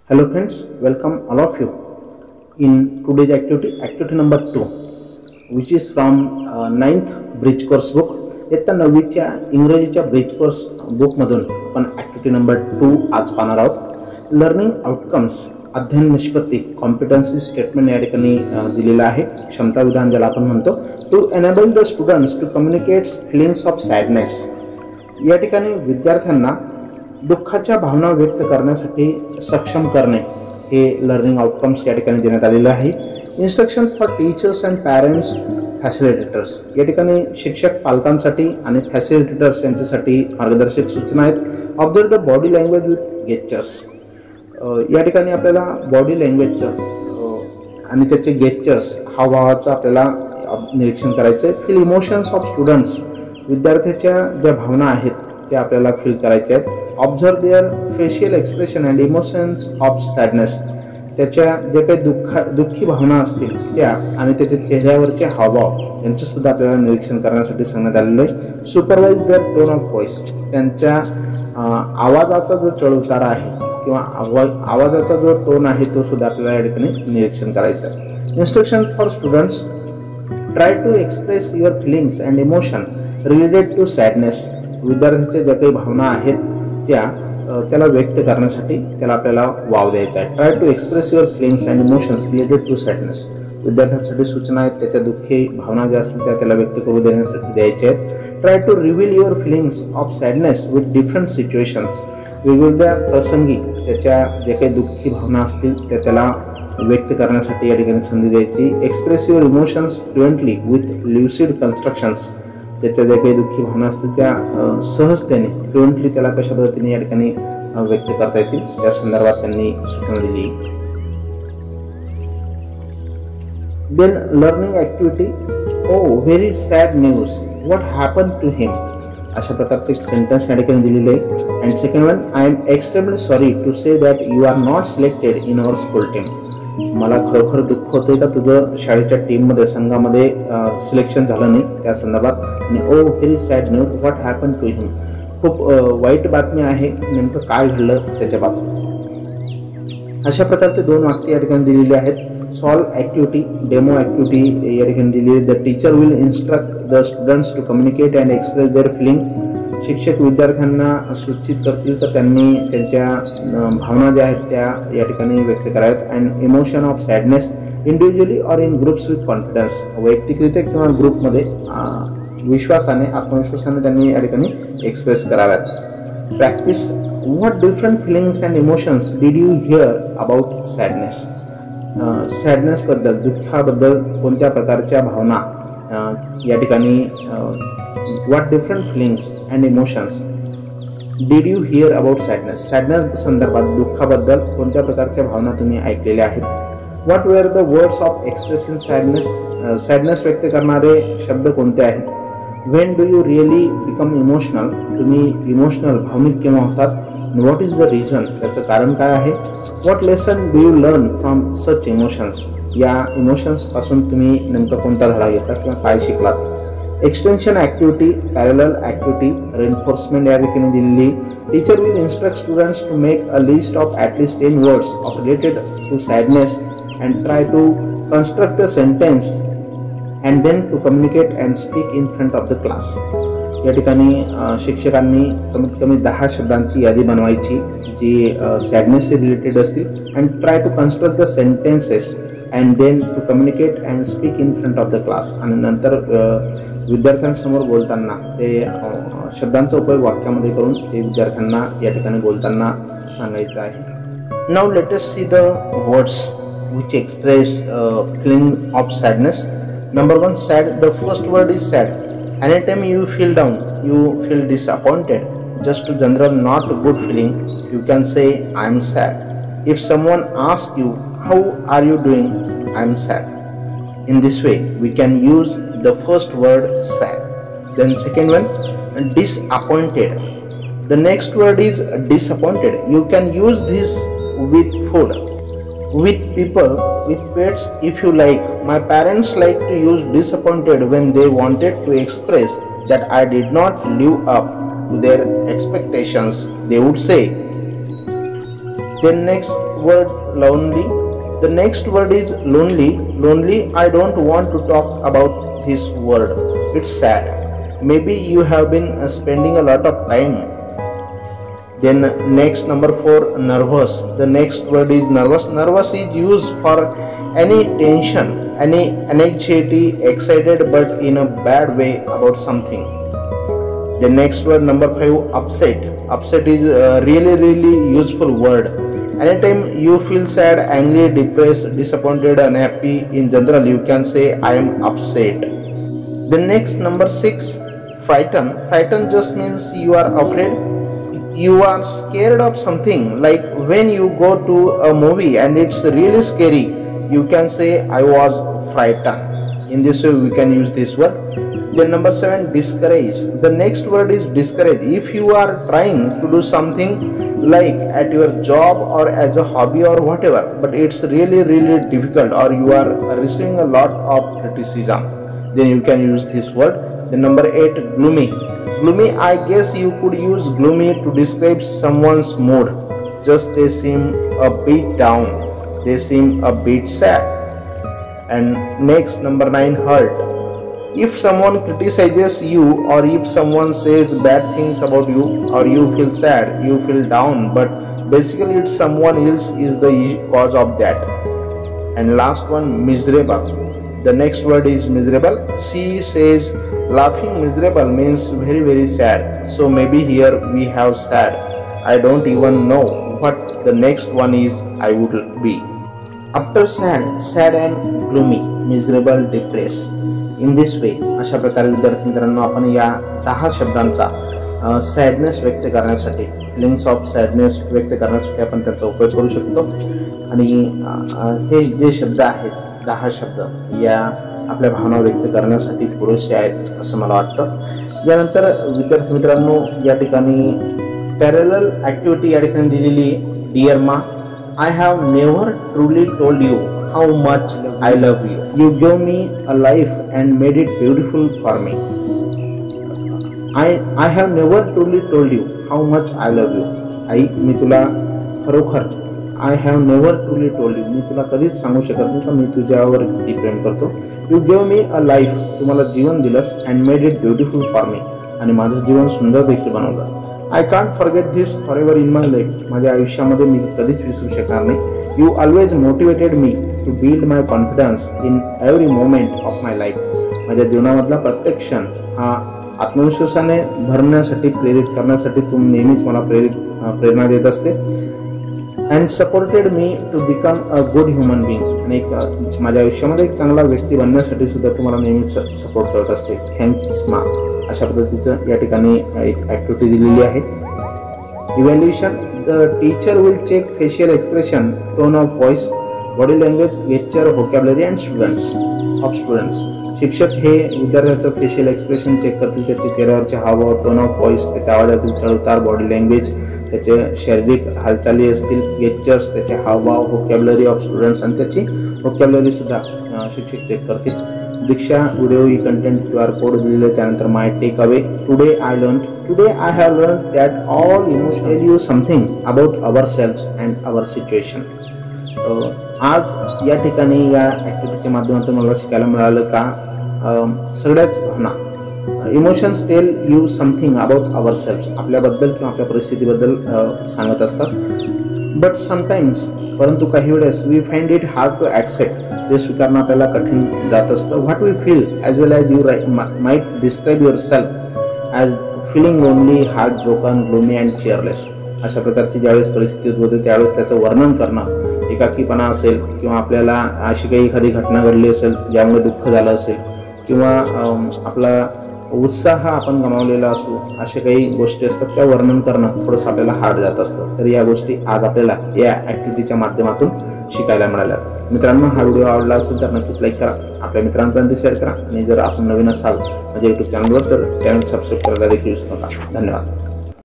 Hello friends, welcome all of you in today's activity number 2, which is from 9th bridge course book. इयत्ता 9वीच्या इंग्रजीच्या bridge course बुकमधून आपण activity number 2 आज पाहणार आहोत. लर्निंग आउटकम्स अध्ययन निष्पत्ती कॉम्पिटन्सी स्टेटमेंट या ठिकाणी दिलेलं आहे. क्षमता विधान ज्याला आपण म्हणतो. To enable the students to communicate feelings of sadness. या ठिकाणी विद्यार्थ्यांना दुःखाच्या भावना व्यक्त करण्यासाठी सक्षम करणे हे लर्निंग आउटकम्स या ठिकाणी देण्यात आलेले आहे. Instruction for teachers and parents facilitators. या ठिकाणी शिक्षक पालकांसाठी आणि फॅसिलिटेटर्स यांच्यासाठी मार्गदर्शक सूचना आहेत. Observe the body language with gestures. या ठिकाणी आपल्याला बॉडी लँग्वेजचं आणि त्याचे गेस्चर्स हावभावाचं आपल्याला निरीक्षण करायचं आहे. Feel emotions of students. विद्यार्थ्याच्या ज्या भावना आहेत त्या आपल्याला फील करायच्या आहेत. Observe their facial expression and emotions of sadness. त्याच्या जे काही दुःखी भावना असतील त्या आणि त्याच्या चेहऱ्यावरचे हावभाव यांचंसुद्धा आपल्याला निरीक्षण करण्यासाठी सांगण्यात आलेलं आहे. Supervise their tone of voice. त्यांच्या आवाजाचा जो चढउतार आहे किंवा आवाजाचा जो टोन आहे तो सुद्धा आपल्याला या ठिकाणी निरीक्षण करायचा आहे. Instruction for students. Try to express your feelings and emotion related to sadness. विद्यार्थ्याच्या ज्या काही भावना आहेत त्याला व्यक्त करण्यासाठी त्याला आपल्याला वाव द्यायचा आहे. Try to express your feelings and emotions related to sadness. विद्यार्थ्यांसाठी सूचना आहेत. त्याच्या दुःखी भावना ज्या असतील त्याला व्यक्त करू देण्यासाठी द्यायच्या आहेत. Try to reveal your feelings of sadness with different situations. वेगवेगळ्या प्रसंगी त्याच्या जे काही दुःखी भावना असतील त्याला व्यक्त करण्यासाठी या ठिकाणी संधी द्यायची. Express your emotions fluently with lucid constructions. त्याच्या ज्या काही दुःखी भावना असतील त्या सहजतेने फ्लुएंटली त्याला कशा पद्धतीने या ठिकाणी व्यक्त करता येतील त्या संदर्भात त्यांनी सूचना दिली. Then learning activity. Oh very sad news, what happen to him. अशा प्रकारचं एक सेंटेन्स या ठिकाणी दिलेलं आहे. And second one, I am extremely sorry to say that you are not selected in our school team. मला खरोखर दुःख होते का तुझं शाळेच्या टीममध्ये संघामध्ये सिलेक्शन झालं नाही त्या संदर्भात. आणि oh very sad news, what happen to him. खूप वाईट बातमी आहे, नेमकं काय घडलं त्याच्या बाबतीत. अशा प्रकारचे 2 वाक्य या ठिकाणी दिलेली आहेत. सॉल्व ॲक्टिव्हिटी, डेमो ॲक्टिव्हिटी या ठिकाणी दिलेली. The teacher will instruct the students to communicate and express their feeling. शिक्षक विद्यार्थ्यांना सूचित करतील तर त्यांनी त्यांच्या भावना ज्या आहेत त्या या ठिकाणी व्यक्त कराव्यात. And emotion of sadness individually or in groups with confidence. वैयक्तिकरित्या किंवा ग्रुपमध्ये विश्वासाने आत्मविश्वासाने त्यांनी या ठिकाणी एक्सप्रेस कराव्यात. Practice. What different feelings and emotions did you hear about sadness. सॅडनेसबद्दल दुःखाबद्दल कोणत्या प्रकारच्या भावना या ठिकाणी what different feelings and emotions did you hear about sadness. Sadness संदर्भात दुःखाबद्दल कोणत्या प्रकारच्या भावना तुम्ही ऐकलेल्या आहेत. What were the words of expressing sadness. Sadness व्यक्त करणारे शब्द कोणते आहेत. When do you really become emotional. तुम्ही इमोशनल भावनिक केव्हा होतात. What is the reason. त्याचं कारण काय आहे. What lesson do you learn from such emotions. या इमोशन्सपासून तुम्ही नेमका कोणता धडा घेतला किंवा काय शिकलात. Extension activity, parallel activity, reinforcement या ठिकाणी दिलेली. Teacher will instruct students to make a list of at least 10 words of related to sadness and try to construct the sentence and then to communicate and speak in front of the class. या ठिकाणी शिक्षकांनी कमीत कमी 10 शब्दांची यादी बनवायची जी sadness related असतील. And try to construct the sentences and then to communicate and speak in front of the class. आणि नंतर विद्यार्थ्यांसमोर बोलताना ते शब्दांचा उपयोग वाक्यामध्ये करून ते विद्यार्थ्यांना या ठिकाणी बोलताना सांगायचं आहे. Now let us see the words which express feeling of sadness. Number 1, sad. The first word is sad. Any time you feel down, you feel disappointed, just to general not good feeling, you can say I am sad. If someone ask you how are you doing, I am sad. In this way we can use the first word sad. Then second one, disappointed. The next word is disappointed. You can use this with food, with people, with pets if you like. My parents like to use disappointed when they wanted to express that I did not live up to their expectations. They would say Then next word, lonely. The next word is lonely. Lonely, I don't want to talk about this word. It's sad. Maybe you have been spending a lot of time. Then next, number 4, nervous. The next word is nervous. Nervous is used for any tension, any anxiety, excited but in a bad way about something. The next word, number 5, upset. Upset is a really useful word. Anytime you feel sad, angry, depressed, disappointed, unhappy, in general you can say I am upset. The next, number 6, frighten. Frighten just means you are afraid. You are scared of something, like when you go to a movie and it's really scary, you can say I was frightened. In this way we can use this word. Then number 7, discourage. The next word is discourage. If you are trying to do something like at your job or as a hobby or whatever, but it's really difficult, or you are receiving a lot of criticism, then you can use this word. Then number 8, gloomy. Gloomy, I guess you could use gloomy to describe someone's mood. Just they seem a bit down, they seem a bit sad. And next, number 9, hurt. If someone criticizes you, or if someone says bad things about you, or you feel sad, you feel down, but basically it's someone else is the cause of that. And last one, miserable. The next word is miserable. She says laughing miserable means very sad. So maybe here we have sad. I don't even know what the next one is I would be. After sad, sad and gloomy, miserable, depressed. In this way, अशा प्रकारे विद्यार्थी मित्रांनो आपण या 10 शब्दांचा sadness व्यक्त करण्यासाठी, feelings of sadness व्यक्त करण्यासाठी आपण त्याचा उपयोग करू शकतो. आणि हे जे शब्द आहेत, 10 शब्द या आपल्या भावना व्यक्त करण्यासाठी पुरेसे आहेत असं मला वाटतं. यानंतर विद्यार्थी मित्रांनो या ठिकाणी पॅरलल ॲक्टिव्हिटी या ठिकाणी दिलेली. डिअर मा, I have never truly told you how much I love you. You gave me a life and made it beautiful for me. I have never truly told you how much I love you. आई, मी तुला खरोखर I have never truly told you, मी तुला कधीच सांगू शकत नाही का मी तुझ्यावर किती प्रेम करतो. You gave me a life, तू मला जीवन दिलंस, and made it beautiful for me, आणि माझं जीवन सुंदर देखील बनवलं. I can't forget this forever in my life. माझ्या आयुष्यामध्ये मी कधीच विसरू शकणार नाही. You always motivated me to build my confidence in every moment of my life. माझ्या जीवनामधला प्रत्येक क्षण हा आत्मविश्वासाने भरण्यासाठी, प्रेरित करण्यासाठी तू नेहमीच मला प्रेरणा देत असते. And supported me to become a good human being. आणि माझ्या आयुष्यामध्ये एक चांगला व्यक्ती बनण्यासाठी सुद्धा तू मला नेहमीच सपोर्ट करत असते. थँक्स मा. अशा पद्धतीचं या ठिकाणी एक ॲक्टिव्हिटी दिलेली आहे. Evaluation. The teacher will check facial expression, tone of voice, body language, gesture, vocabulary and students. शिक्षक हे विद्यार्थ्याचं फेशियल एक्सप्रेशन चेक करतील, त्याचे चेहऱ्यावरचे हावभाव, टोन ऑफ व्हॉइस, त्याच्या आवाजातील चढउतार, बॉडी लँग्वेज, त्याचे शारीरिक हालचाली असतील, गेस्चर्स, त्याचे हावभाव, व्होकॅब्युलरी ऑफ स्टुडंट्स, आणि त्याची व्होकॅब्युलरी सुद्धा शिक्षक चेक करतील. Diksha video e content QR code दिलेले. त्यानंतर my take away. Today I have learn that all emotions tell you something about our selfs and our situation. आज या ठिकाणी या ॲक्टिव्हिटीच्या माध्यमातून मला शिकायला मिळालं का सगळ्याच भावना, emotions tell you something about our selfs, आपल्याबद्दल किंवा आपल्या परिस्थितीबद्दल सांगत असतात. बट समटाइम्स, परंतु काही वेळेस we find it hard to accept, ते स्वीकारणं आपल्याला कठीण जात असतं. What we feel as well as you might describe your self as feeling lonely, heart broken, gloomy and cheerless. अशा प्रकारची ज्यावेळेस परिस्थिती उद्भवते त्यावेळेस त्याचं वर्णन करणं, एकाकीपणा असेल किंवा आपल्याला अशी काही एखादी घटना घडली असेल ज्यामुळे दुःख झालं असेल, किंवा आपला उत्साह आपण गमावलेला असू, अशा काही गोष्टी असतात त्या वर्णन करणं थोडंसं आपल्याला हार्ड जात असतं. तर या गोष्टी आज आपल्याला या ॲक्टिव्हिटीच्या माध्यमातून शिकायला मिळाल्या. मित्रांनो, हा व्हिडिओ आवडला असेल तर नक्कीच लाईक करा, आपल्या मित्रांपर्यंत शेअर करा, आणि जर आपण नवीन असाल माझ्या यूट्यूब चॅनलवर तर चॅनल सबस्क्राईब करायला देखील विसरू नका. धन्यवाद.